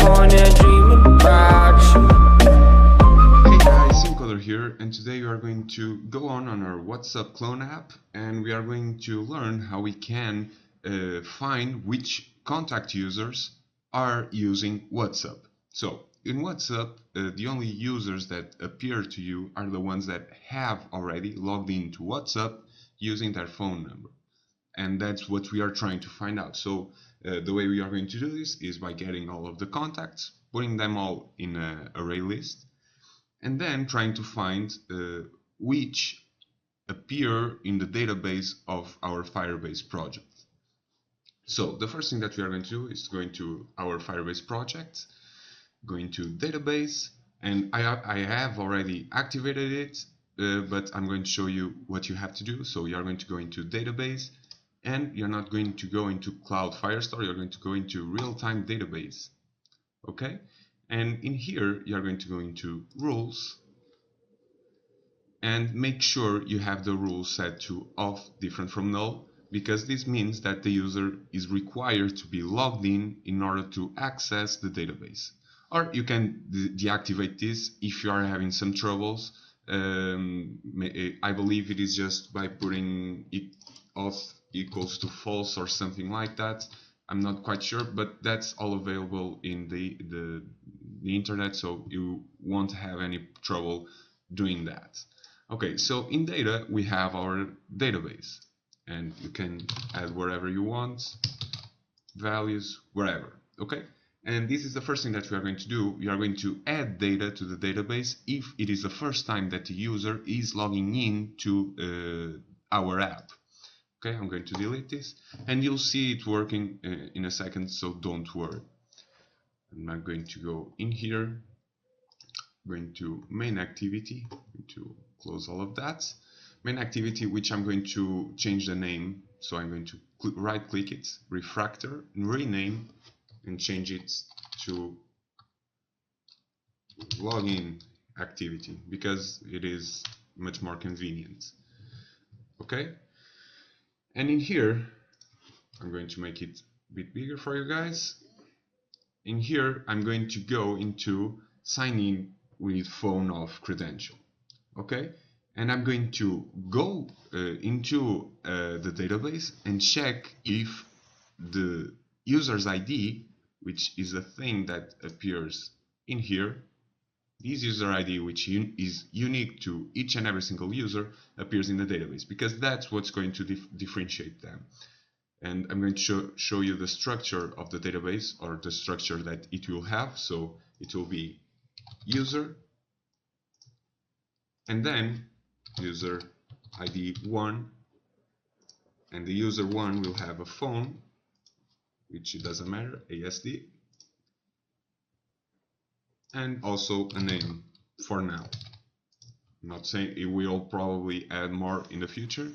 phone and dreaming about you. Hey guys, SimCoder here, and today we are going to go on our WhatsApp clone app, and we are going to learn how we can find which contact users are using WhatsApp. So in WhatsApp, the only users that appear to you are the ones that have already logged into WhatsApp using their phone number. And that's what we are trying to find out. So the way we are going to do this is by getting all of the contacts, putting them all in an array list, and then trying to find which appear in the database of our Firebase project. So the first thing that we are going to do is going to our Firebase project, going to database, and I have already activated it, but I'm going to show you what you have to do. So you are going to go into database, and you're not going to go into Cloud Firestore, you're going to go into real-time database. Okay? And in here, you're going to go into rules and make sure you have the rules set to off, different from null, because this means that the user is required to be logged in order to access the database. Or you can deactivate this if you are having some troubles. I believe it is just by putting it auth equals to false or something like that. I'm not quite sure, but that's all available in the internet, so you won't have any trouble doing that. Okay, so in data we have our database, and you can add wherever you want, values, wherever. Okay, and this is the first thing that we are going to do. We are going to add data to the database if it is the first time that the user is logging in to our app. Okay, I'm going to delete this, and you'll see it working in a second, so don't worry. I'm not going to go in here, going to main activity, to close all of that. Main activity, which I'm going to change the name, so I'm going to right click it, refactor, and rename, and change it to login activity, because it is much more convenient. Okay? And in here, I'm going to make it a bit bigger for you guys. In here, I'm going to go into sign in with phone off credential. Okay? And I'm going to go into the database and check if the user's ID, which is a thing that appears in here, this user ID, which is unique to each and every single user, appears in the database, because that's what's going to differentiate them. And I'm going to show you the structure of the database, or the structure that it will have. So it will be user, and then user ID 1, and the user 1 will have a phone, which it doesn't matter, ASD, and also a name for now. I'm not saying it will probably add more in the future.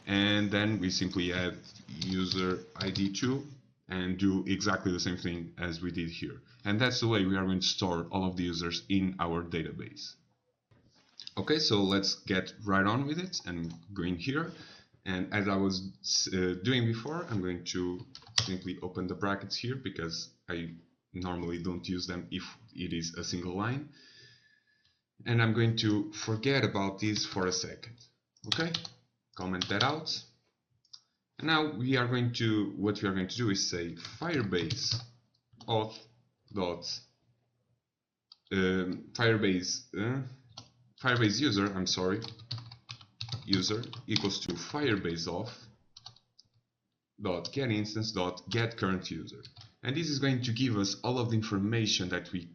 And then we simply add user ID 2 and do exactly the same thing as we did here. And that's the way we are going to store all of the users in our database. Okay, so let's get right on with it and go in here. And as I was doing before, I'm going to simply open the brackets here, because I normally don't use them if it is a single line. And I'm going to forget about this for a second. Okay, comment that out. And now what we are going to do is say Firebase auth dot Firebase user equals to Firebase auth dot get instance dot get current user. And this is going to give us all of the information that we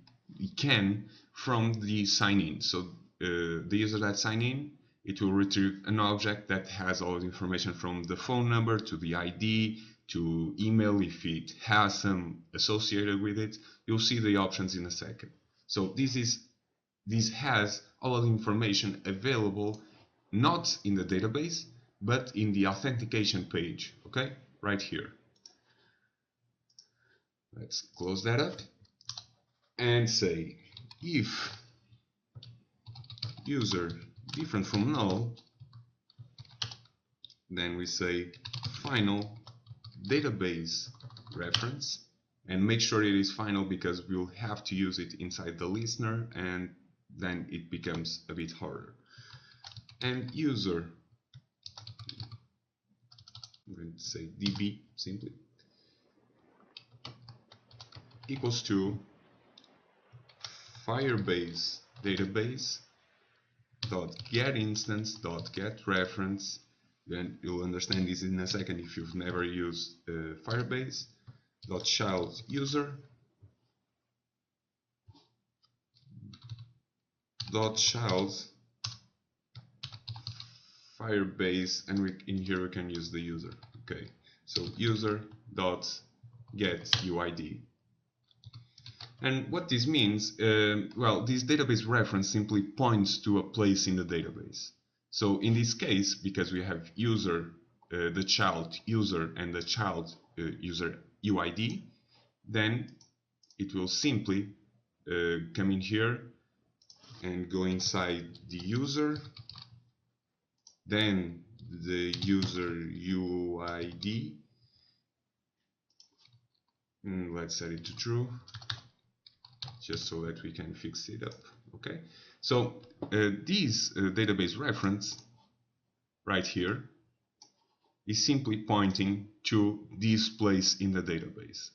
can from the sign in. So the user that sign in, it will retrieve an object that has all the information from the phone number to the ID to email if it has some associated with it. You'll see the options in a second. So this has all of the information available, not in the database, but in the authentication page. Okay, right here. Let's close that up and say if user different from null, then we say final database reference And make sure it is final because we'll have to use it inside the listener, and then it becomes a bit harder. And user, I'm going to say db simply, equals to Firebase database dot get instance dot get reference. Then you'll understand this in a second if you've never used Firebase. Dot child user dot child Firebase, and in here we can use the user. Okay, so user dot get UID. And what this means, well, this database reference simply points to a place in the database. So in this case, because we have user, the child user, and the child user UID, then it will simply come in here and go inside the user, then the user UID, and let's set it to true, just so that we can fix it up. Okay, so this database reference right here is simply pointing to this place in the database.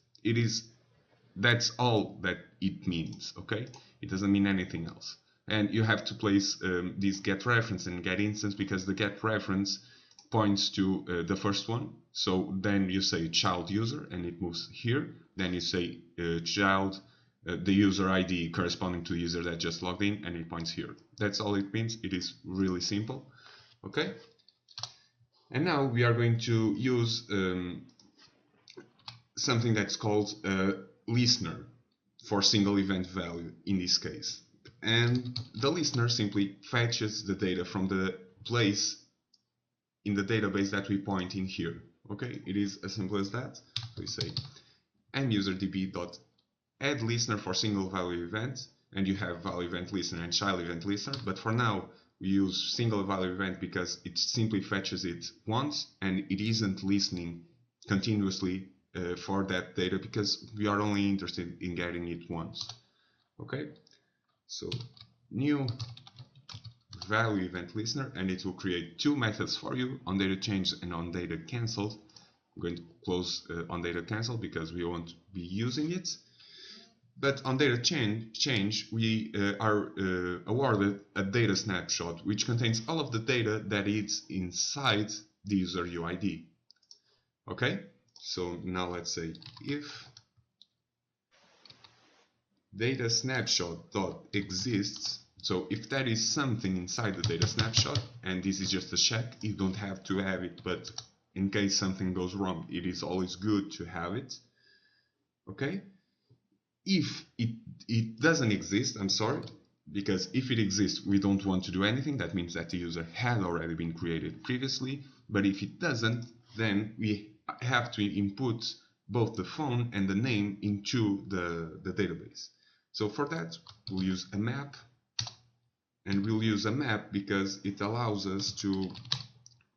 That's all that it means. Okay, it doesn't mean anything else. And you have to place this get reference and get instance, because the get reference points to the first one. So then you say child user and it moves here. Then you say child, the user ID corresponding to the user that just logged in, and it points here. That's all it means. It is really simple. Okay. And now we are going to use something that's called listener for single event value in this case. And the listener simply fetches the data from the place in the database that we point in here. Okay, it is as simple as that. We say mUserDB.add listener for single value event, and you have value event listener and child event listener, but for now we use single value event because it simply fetches it once and it isn't listening continuously for that data, because we are only interested in getting it once. Okay, so new value event listener, and it will create two methods for you, on data change and on data cancelled. I'm going to close on data cancelled because we won't be using it. But on data change, we are awarded a data snapshot which contains all of the data that is inside the user UID. Okay, so now let's say if data snapshot dot exists. So if that is something inside the data snapshot, and this is just a check, you don't have to have it, but in case something goes wrong, it is always good to have it. Okay. If it doesn't exist, I'm sorry, because if it exists, we don't want to do anything. That means that the user had already been created previously. But if it doesn't, then we have to input both the phone and the name into the database. So for that, we'll use a map. And we'll use a map because it allows us to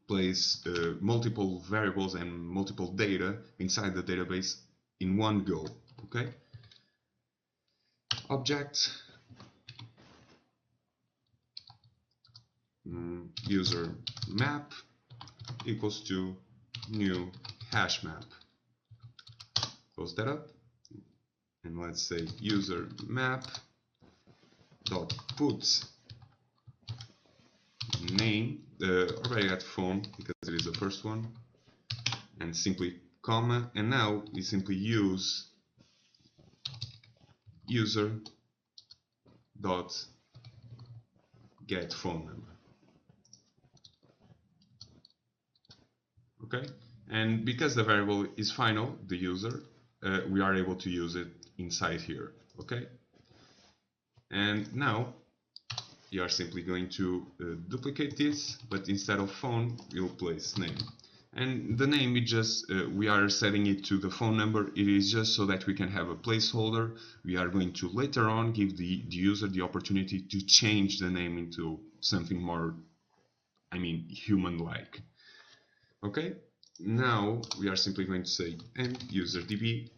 place multiple variables and multiple data inside the database in one go. Okay. Object user map equals to new hash map. Close that up, and let's say user map dot put name. Already got phone because it is the first one, and simply comma, and now we simply use user dot get phone number. Okay, and because the variable is final, the user, we are able to use it inside here. Okay, and now you are simply going to duplicate this, but instead of phone, we'll place name. And the name, we are setting it to the phone number. It is just so that we can have a placeholder. We are going to later on give the user the opportunity to change the name into something more, human-like. Okay, now we are simply going to say mUserDB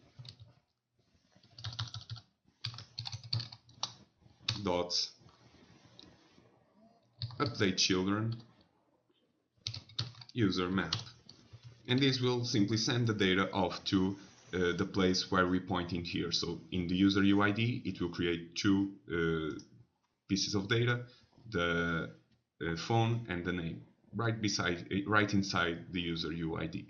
dot update children user map, and this will simply send the data off to the place where we point in here. So in the user UID, it will create two pieces of data, the phone and the name, right inside the user UID.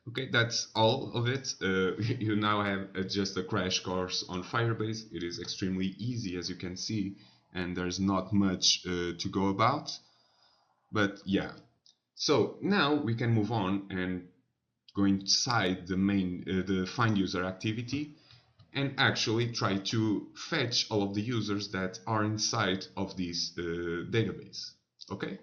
Okay, that's all of it. You now have just a crash course on Firebase. It is extremely easy, as you can see, and there's not much to go about. But yeah, so now we can move on and go inside the main, the find user activity, and actually try to fetch all of the users that are inside of this database. Okay?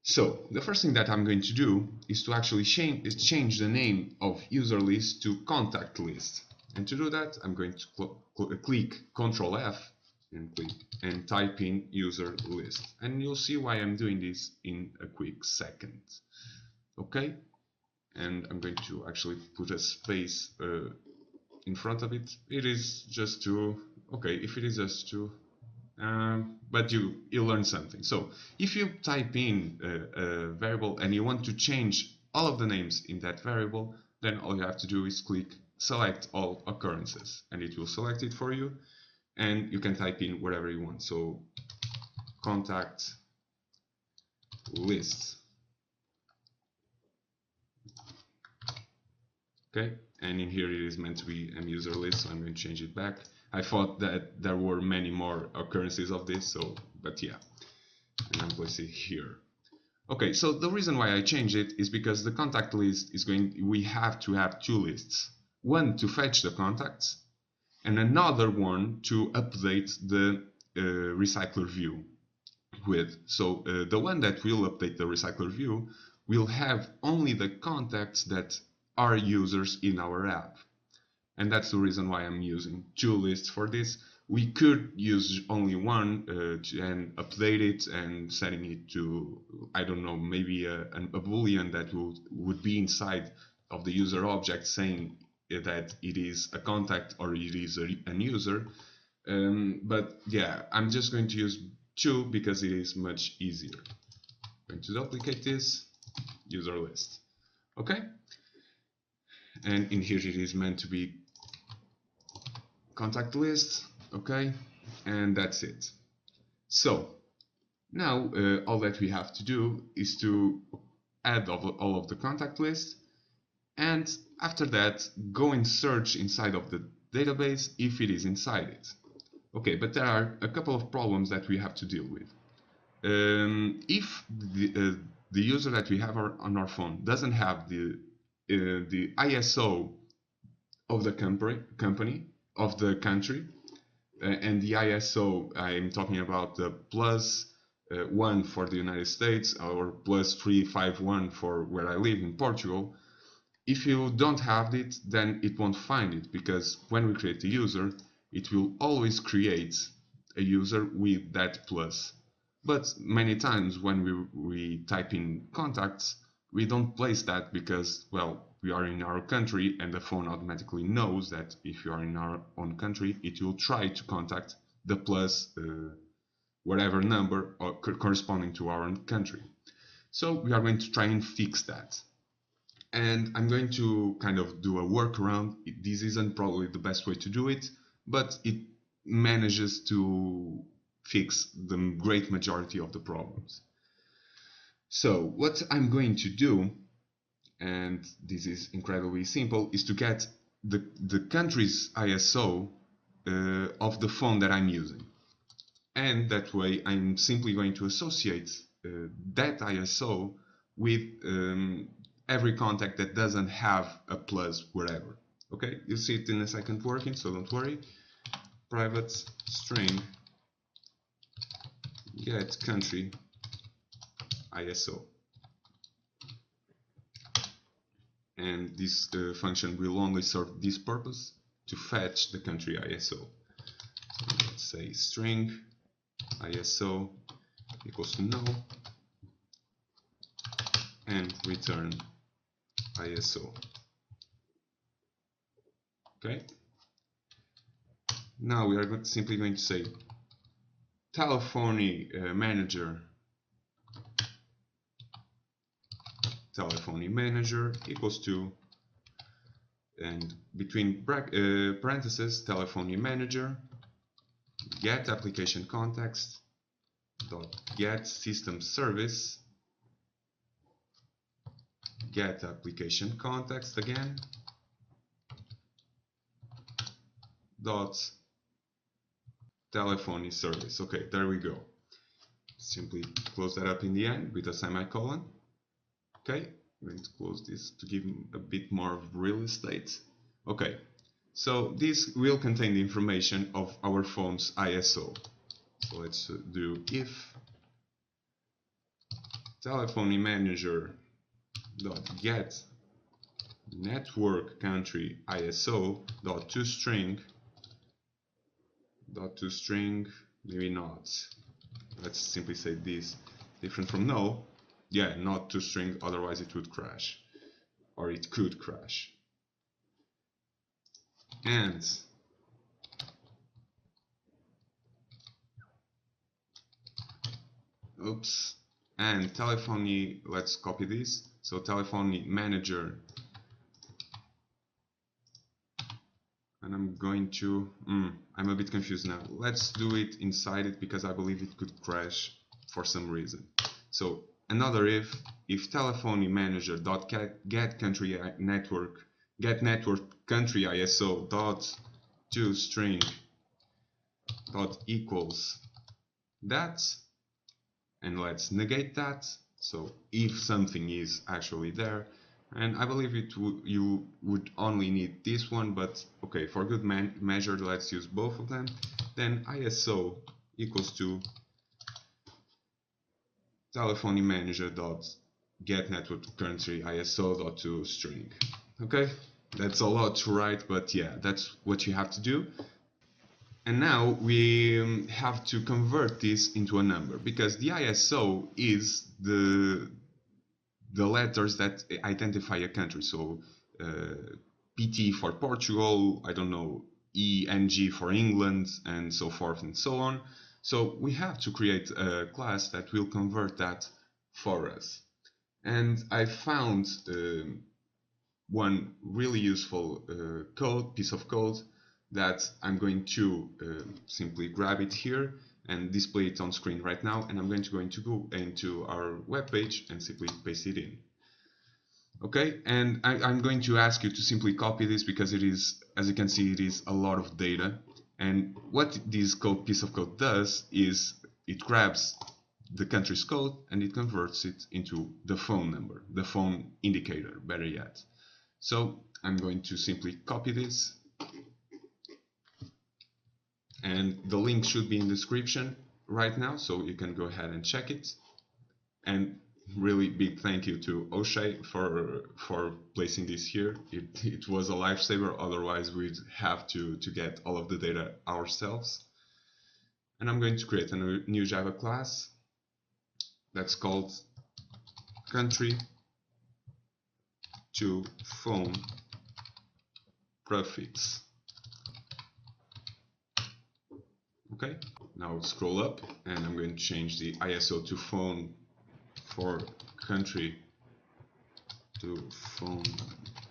So the first thing that I'm going to do is to actually change the name of user list to contact list. And to do that, I'm going to click Ctrl F and type in user list. And you'll see why I'm doing this in a quick second. Okay? And I'm going to actually put a space in front of it. It is just to, okay, if it is just to, but you'll learn something. So if you type in a variable and you want to change all of the names in that variable, then all you have to do is click select all occurrences, and it will select it for you, and you can type in whatever you want. So contact list. Okay, and in here it is meant to be a user list, so I'm going to change it back. I thought that there were many more occurrences of this, so, but yeah, and I'm placing it here. Okay, so the reason why I changed it is because the contact list is we have to have two lists. One to fetch the contacts, and another one to update the recycler view with. So the one that will update the recycler view will have only the contacts that are users in our app. And that's the reason why I'm using two lists for this. We could use only one and update it and setting it to, I don't know, maybe a boolean that would be inside of the user object saying that it is a contact or it is a user. But yeah, I'm just going to use two because it is much easier. I'm going to duplicate this user list. Okay? And in here it is meant to be contact list, okay, and that's it. So now all that we have to do is to add all of the contact list, and after that go and search inside of the database if it is inside it. Okay, but there are a couple of problems that we have to deal with. If the user that we have on our phone doesn't have the ISO of the company of the country, and the ISO, I'm talking about the +1 for the United States or +351 for where I live in Portugal. If you don't have it, then it won't find it, because when we create a user, it will always create a user with that plus. But many times when we type in contacts, we don't place that because, well, we are in our country and the phone automatically knows that if you are in our own country, it will try to contact the plus whatever number corresponding to our own country. So we are going to try and fix that. And I'm going to kind of do a workaround. This isn't probably the best way to do it, but it manages to fix the great majority of the problems. So what I'm going to do, and this is incredibly simple, is to get the country's ISO of the phone that I'm using. And that way I'm simply going to associate that ISO with every contact that doesn't have a plus wherever. Okay, you'll see it in a second working, so don't worry. Private string get country ISO. And this function will only serve this purpose, to fetch the country ISO. So let's say string ISO equals to no, and return ISO. Okay. Now we are simply going to say telephony manager equals to, and between parentheses, telephony manager get application context dot get system service get application context again dot telephony service. Okay, there we go. Simply close that up in the end with a semicolon. Okay, I'm going to close this to give a bit more of real estate. Okay, so this will contain the information of our phone's ISO. So let's do if telephony manager dot get network country ISO dot toString maybe not. Let's simply say this different from null. Yeah, not toString, otherwise it would crash, or it could crash. And oops, and telephony, let's copy this. So telephony manager, and I'm going to, I'm a bit confused now. Let's do it inside it because I believe it could crash for some reason. So another if telephony manager dot get country network country ISO dot toString dot equals that, and let's negate that. So if something is actually there, and I believe you would only need this one, but okay, for good measure, let's use both of them. Then ISO equals to telephony manager dot get network country ISO dot toString. Okay, that's a lot to write, but yeah, that's what you have to do. And now we have to convert this into a number, because the ISO is the letters that identify a country. So PT for Portugal, I don't know, ENG for England, and so forth and so on. So we have to create a class that will convert that for us. And I found one really useful piece of code that I'm going to simply grab it here and display it on screen right now, and I'm going to go into our web page and simply paste it in. Okay, and I'm going to ask you to simply copy this because it is, as you can see, it is a lot of data. And what this piece of code does is it grabs the country's code and it converts it into the phone number, the phone indicator, better yet. So I'm going to simply copy this, and the link should be in the description right now, so you can go ahead and check it. And really big thank you to O'Shea for placing this here. It was a lifesaver, otherwise we'd have to get all of the data ourselves. And I'm going to create a new Java class that's called country to phone prefix. Okay, now scroll up, and I'm going to change the ISO to phone for country to phone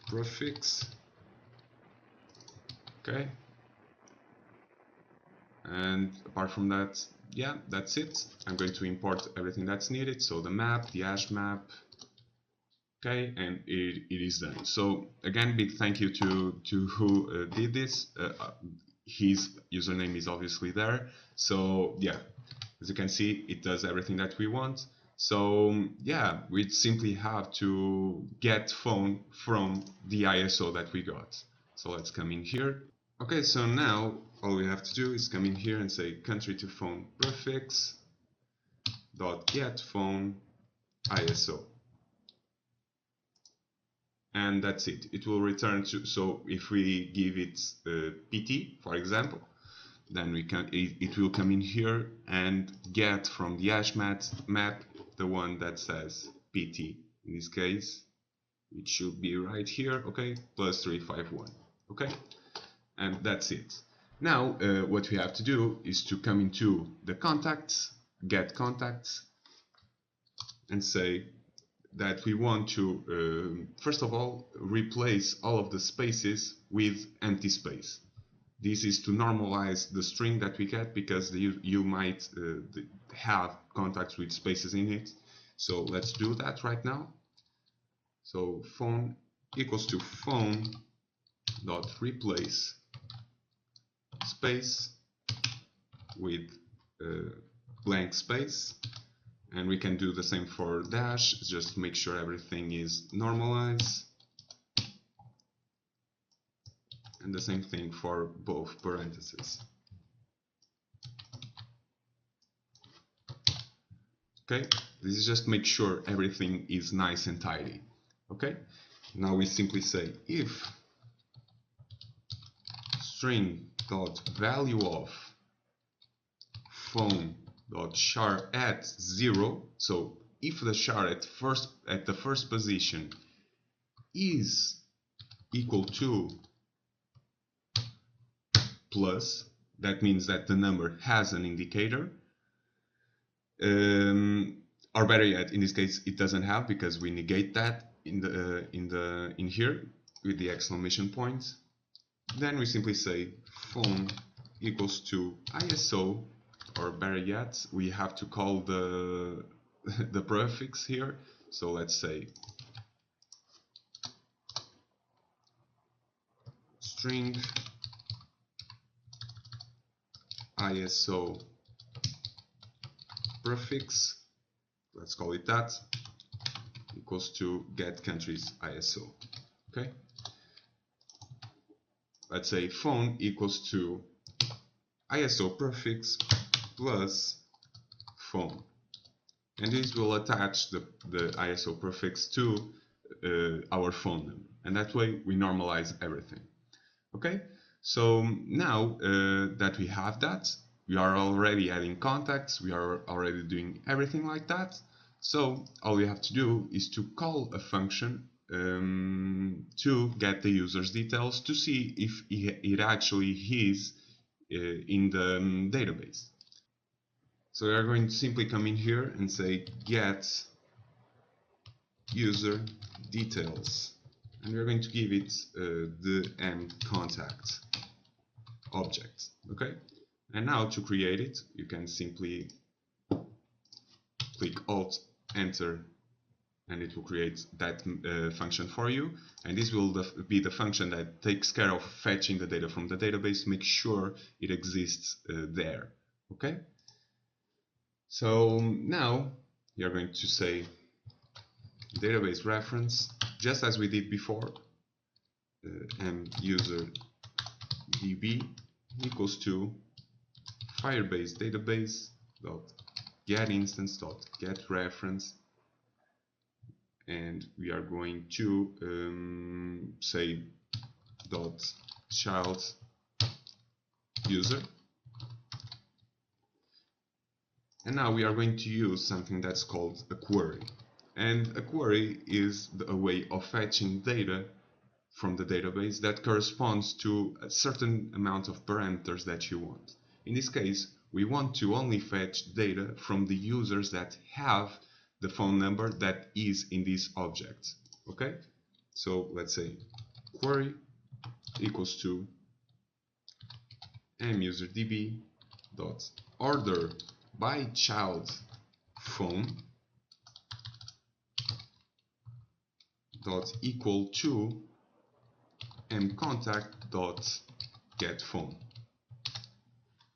prefix. Okay, and apart from that, yeah, that's it. I'm going to import everything that's needed, so the map, the hash map. Okay, and it is done. So again, big thank you to who did this. His username is obviously there. So yeah, as you can see, it does everything that we want. So yeah, we simply have to get phone from the ISO that we got. So let's come in here. Okay, so now all we have to do is come in here and say country to phone prefix dot get phone ISO. And that's it. It will return to, so if we give it PT, for example, then it will come in here and get from the hash map the one that says PT. In this case, it should be right here, okay, plus 351, okay, and that's it. Now what we have to do is to come into the contacts, get contacts, and say that we want to first of all replace all of the spaces with empty space. This is to normalize the string that we get, because you might have contacts with spaces in it. So let's do that right now. So phone equals to phone dot replace space with blank space, and we can do the same for dash, just make sure everything is normalized, and the same thing for both parentheses. Okay, this is just make sure everything is nice and tidy. Okay, now we simply say if string dot value of phone dot char at 0. So if the char at the first position is equal to plus, that means that the number has an indicator. Or better yet, in this case, it doesn't have, because we negate that in here with the exclamation point. Then we simply say phone equals to ISO, or better yet, we have to call the the prefix here. So let's say string ISO prefix, let's call it that, equals to get countries ISO. Okay, let's say phone equals to ISO prefix plus phone, and this will attach the ISO prefix to our phone number, and that way we normalize everything. Okay, so now that we have that, we are already adding contacts, we are already doing everything like that. So all we have to do is to call a function to get the user's details, to see if it actually is in the database. So we are going to simply come in here and say get user details, and we're going to give it the mContact object. Okay, and now to create it, you can simply click Alt Enter, and it will create that function for you. And this will be the function that takes care of fetching the data from the database, make sure it exists there. Okay, so now you're going to say database reference, just as we did before, user db equals to Firebase database dot get instance dot get reference, and we are going to say dot child user, and now we are going to use something that's called a query. And a query is a way of fetching data from the database that corresponds to a certain amount of parameters that you want. In this case, we want to only fetch data from the users that have the phone number that is in this object. Okay, so let's say query equals to muserdb dot order by child phone dot equal to mContact dot get phone.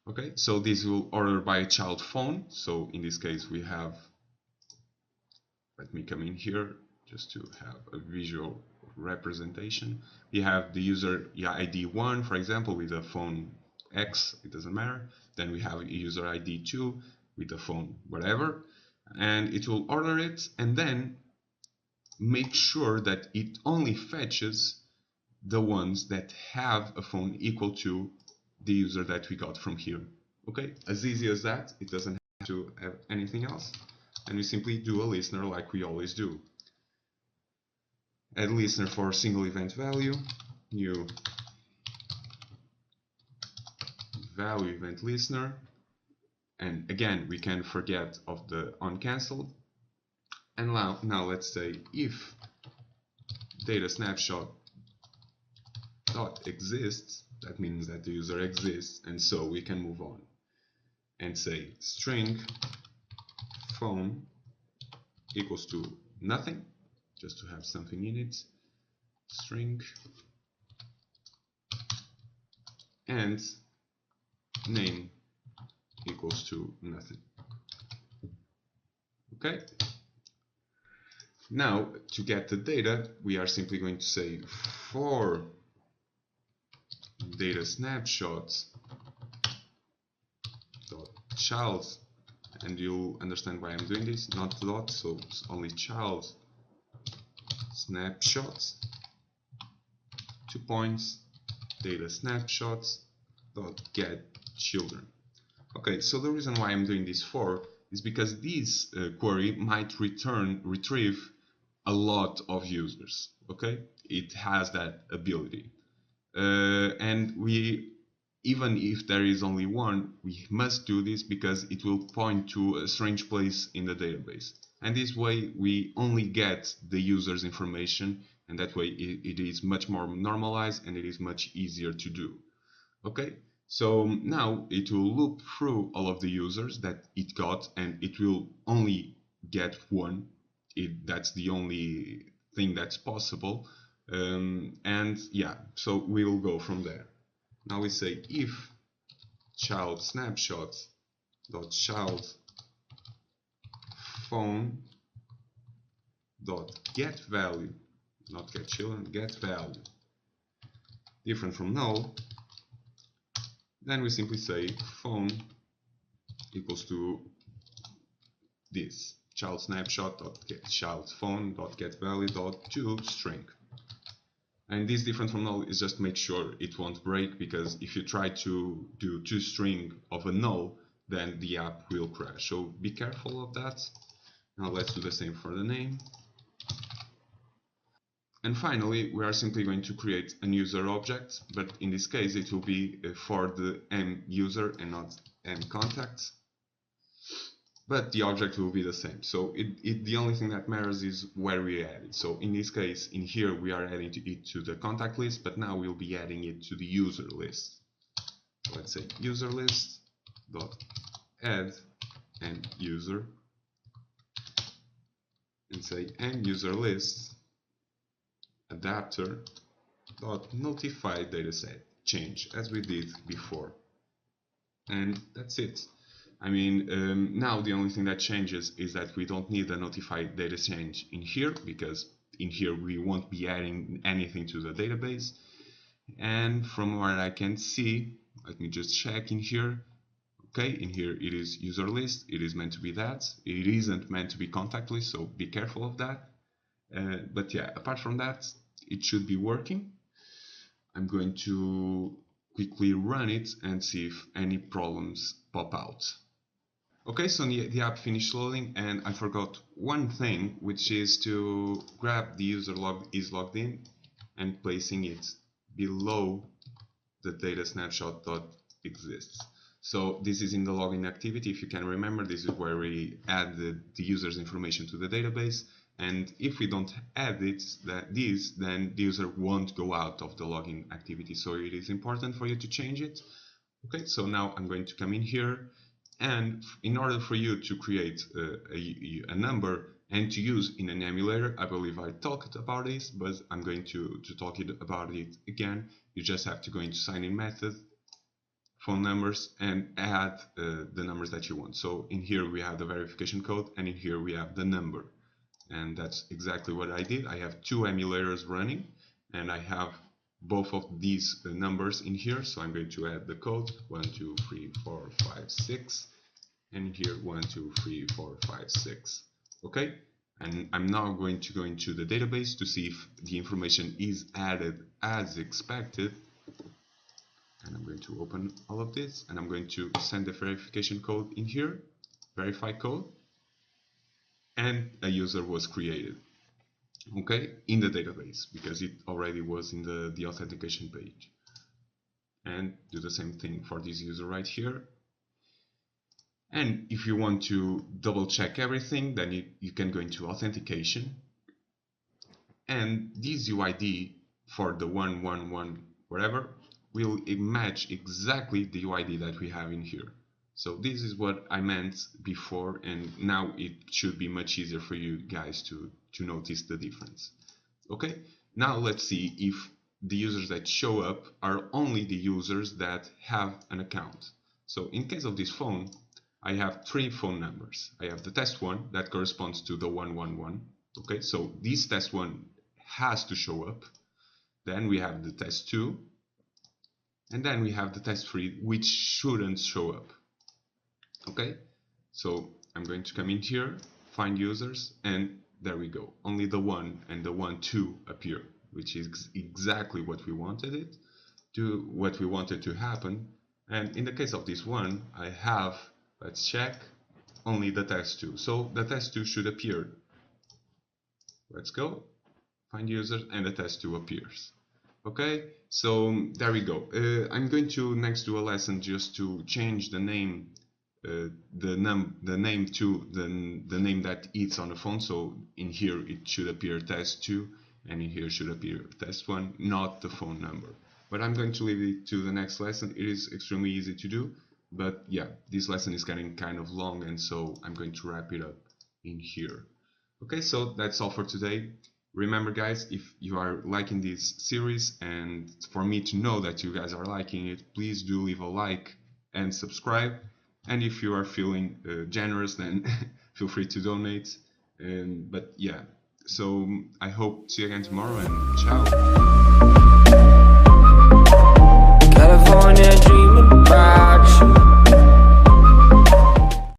Okay, so this will order by child phone. So in this case we have, let me come in here just to have a visual representation. We have the user ID 1, for example, with the phone X, it doesn't matter. Then we have a user ID 2 with the phone whatever, and it will order it and then make sure that it only fetches the ones that have a phone equal to the user that we got from here. Okay, as easy as that. It doesn't have to have anything else, and we simply do a listener like we always do. Add listener for single event value, new value event listener, and again we can forget of the onCancelled. And now let's say if data snapshot dot exists, that means that the user exists, and so we can move on and say string phone equals to nothing, just to have something in it, string, and name equals to nothing. Okay. Now, to get the data, we are simply going to say for data snapshots dot child, and you'll understand why I'm doing this, not dot, so it's only child snapshots, 2 points, data snapshots dot get children. Okay, so the reason why I'm doing this for is because this query might retrieve a lot of users. Okay, it has that ability, and even if there is only one, we must do this because it will point to a strange place in the database, and this way we only get the user's information, and that way it is much more normalized and it is much easier to do. Okay, so now it will loop through all of the users that it got, and it will only get one. That's the only thing that's possible, and yeah, so we'll go from there. Now we say if child snapshot dot child phone dot get value, not get children, get value, different from null, then we simply say phone equals to this child snapshot dot get child phone dot get value dot to string. And this different from null is just to make sure it won't break, because if you try to do toString of a null, then the app will crash. So be careful of that. Now let's do the same for the name. And finally, we are simply going to create an user object, but in this case it will be for the M user and not M contacts. But the object will be the same. So the only thing that matters is where we add it. So in this case, in here we are adding it to the contact list, but now we'll be adding it to the user list. So let's say user list dot add and user, and say and user list adapter dot notify dataset change, as we did before. And that's it. I mean, now the only thing that changes is that we don't need a notified data change in here, because in here we won't be adding anything to the database. And from what I can see, let me just check in here. Okay, in here it is user list, it is meant to be that. It isn't meant to be contact list, so be careful of that. But yeah, apart from that, it should be working. I'm going to quickly run it and see if any problems pop out. Okay, so the app finished loading, and I forgot one thing, which is to grab the user is logged in and placing it below the data snapshot dot exists. So this is in the login activity. If you can remember, this is where we add the user's information to the database, and if we don't add it, then the user won't go out of the login activity. So it is important for you to change it. Okay, so now I'm going to come in here. And in order for you to create a number and to use in an emulator, I believe I talked about this, but I'm going to talk about it again. You just have to go into sign-in method, phone numbers, and add the numbers that you want. So in here we have the verification code, and in here we have the number. And that's exactly what I did. I have two emulators running, and I have both of these numbers in here. So I'm going to add the code 1 2 3 4 5 6, and here 1 2 3 4 5 6. Okay, and I'm now going to go into the database to see if the information is added as expected. And I'm going to open all of this, and I'm going to send the verification code in here, verify code, and a user was created. Okay, in the database, because it already was in the authentication page. and do the same thing for this user right here. And if you want to double check everything, then you can go into authentication, and this UID for the 111 whatever will match exactly the UID that we have in here. So this is what I meant before, and now it should be much easier for you guys to notice the difference. Okay, now let's see if the users that show up are only the users that have an account. So in case of this phone, I have 3 phone numbers. I have the test 1 that corresponds to the 111. Okay, so this test 1 has to show up. Then we have the test 2, and then we have the test 3, which shouldn't show up. Okay, so I'm going to come in here, find users, and there we go. Only the 1 and the 1, 2 appear, which is exactly what we wanted to happen. And in the case of this one, I have, let's check, only the test 2. So the test 2 should appear. Let's go, find users, and the test 2 appears. Okay, so there we go. I'm going to next do a lesson just to change the name, the name to the name that it's on the phone. So in here it should appear test 2, and in here should appear test 1, not the phone number. But I'm going to leave it to the next lesson. It is extremely easy to do, but yeah, this lesson is getting kind of long, and so I'm going to wrap it up in here. Okay, so that's all for today. Remember guys, if you are liking this series, and for me to know that you guys are liking it, please do leave a like and subscribe. And if you are feeling generous, then feel free to donate. But yeah, so I hope to see you again tomorrow, and ciao.